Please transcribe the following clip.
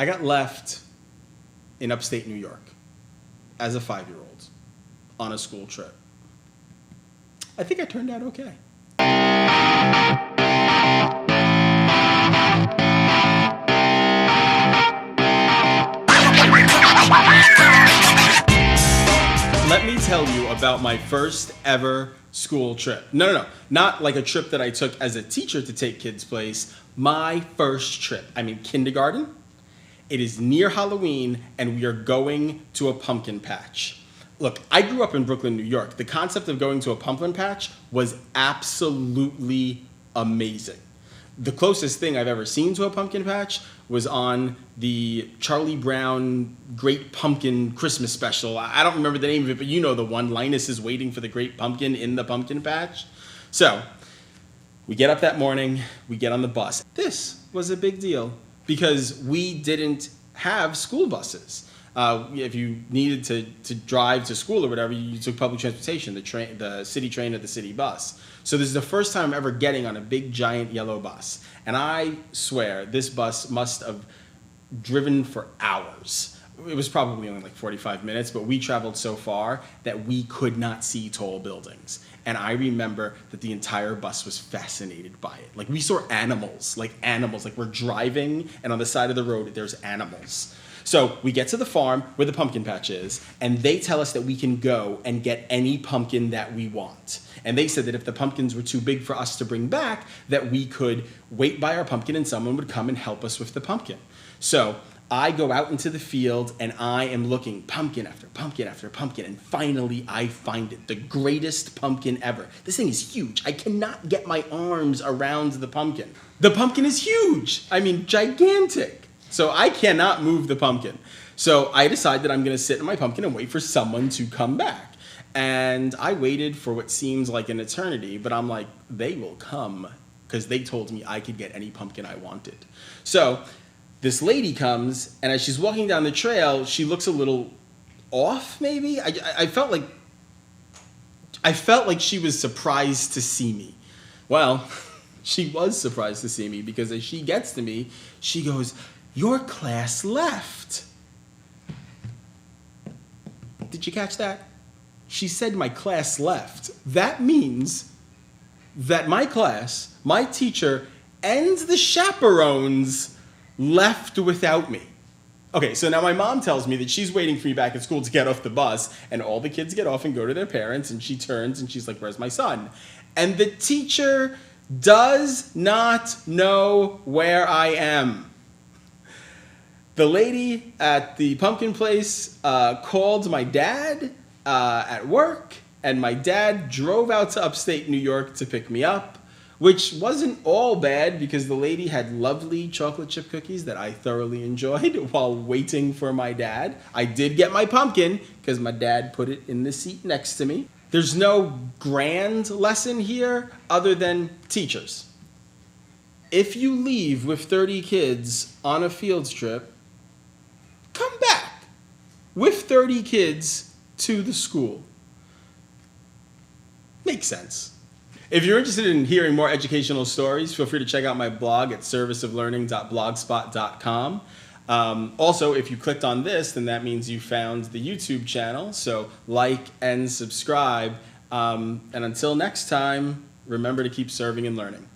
I got left in upstate New York as a 5-year-old on a school trip. I think I turned out okay. Let me tell you about my first ever school trip. No. Not like a trip that I took as a teacher to take kids' place. My first trip. I'm in kindergarten. It is near Halloween, and we are going to a pumpkin patch. Look, I grew up in Brooklyn, New York. The concept of going to a pumpkin patch was absolutely amazing. The closest thing I've ever seen to a pumpkin patch was on the Charlie Brown Great Pumpkin Christmas special. I don't remember the name of it, but you know the one. Linus is waiting for the great pumpkin in the pumpkin patch. So we get up that morning, we get on the bus. This was a big deal because we didn't have school buses. If you needed to drive to school or whatever, you took public transportation, the city train or the city bus. So this is the first time I'm ever getting on a big, giant yellow bus. And I swear, this bus must have driven for hours. It was probably only like 45 minutes, but we traveled so far that we could not see tall buildings. And I remember that the entire bus was fascinated by it. Like, we saw animals, like we're driving, and on the side of the road, there's animals. So we get to the farm where the pumpkin patch is, and they tell us that we can go and get any pumpkin that we want. And they said that if the pumpkins were too big for us to bring back, that we could wait by our pumpkin and someone would come and help us with the pumpkin. So I go out into the field and I am looking pumpkin after pumpkin after pumpkin, and finally I find it, the greatest pumpkin ever. This thing is huge. I cannot get my arms around the pumpkin. The pumpkin is huge. I mean, gigantic. So I cannot move the pumpkin. So I decide that I'm going to sit in my pumpkin and wait for someone to come back. And I waited for what seems like an eternity, but I'm like, they will come because they told me I could get any pumpkin I wanted. So this lady comes, and as she's walking down the trail, she looks a little off, maybe? I felt like she was surprised to see me. Well, she was surprised to see me because as she gets to me, she goes, "Your class left." Did you catch that? She said my class left. That means that my class, my teacher, and the chaperones left without me. Okay, so now my mom tells me that she's waiting for me back at school to get off the bus, and all the kids get off and go to their parents, and she turns and she's like, "Where's my son?" And the teacher does not know where I am. The lady at the pumpkin place called my dad at work, and my dad drove out to upstate New York to pick me up, which wasn't all bad because the lady had lovely chocolate chip cookies that I thoroughly enjoyed while waiting for my dad. I did get my pumpkin because my dad put it in the seat next to me. There's no grand lesson here other than teachers. If you leave with 30 kids on a field trip, come back with 30 kids to the school. Makes sense. If you're interested in hearing more educational stories, feel free to check out my blog at serviceoflearning.blogspot.com. Also, if you clicked on this, then that means you found the YouTube channel. So like and subscribe. And until next time, remember to keep serving and learning.